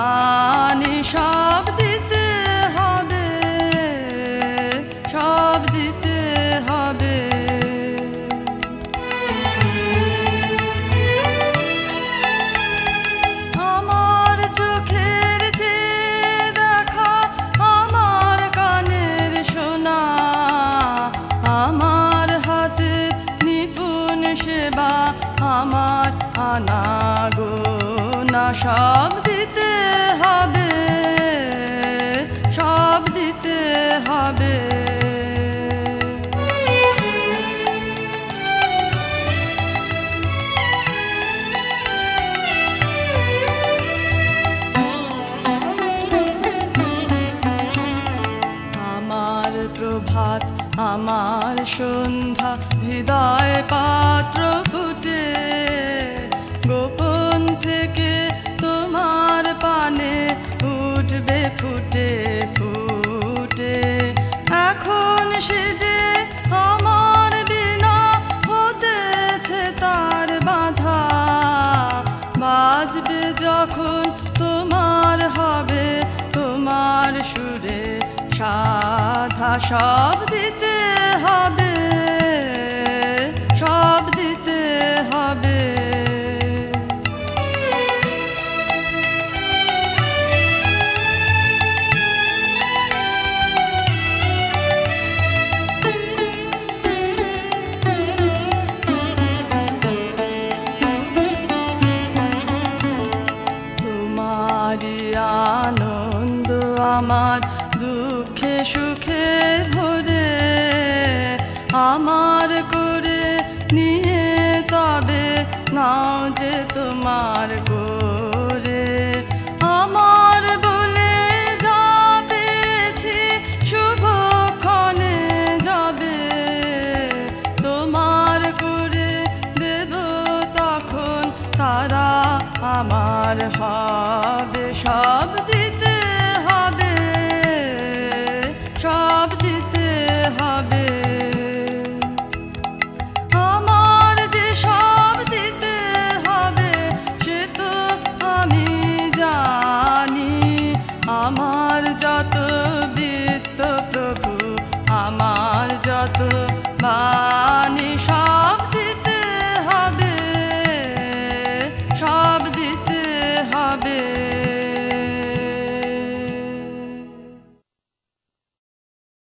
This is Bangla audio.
প্রাণে সব দিতে হবে, সব দিতে হবে। আমার চোখের যে দেখা, আমার কানের শোনা, আমার হাতের নিপুণ সেবা, আমার আনাগোনা সব দিতে হবে, সব দিতে হবে। আমার প্রভাত, আমার সন্ধ্যা, হৃদয় পাত্র ফুটে, গোপন থেকে তোমার পানে উঠবে ফুটে ফুটে। এখন সে যে আমার বিনা হতেছে তার বাধা, বাজবে যখন তোমার হবে তোমার সুরে সাধা, সব দিতে হবে, সব দিতে হবে। তোমারই আনন্দ আমার দুঃখে সুখে ভরে, আমার করে নিয়ে তবে নাও যে তোমার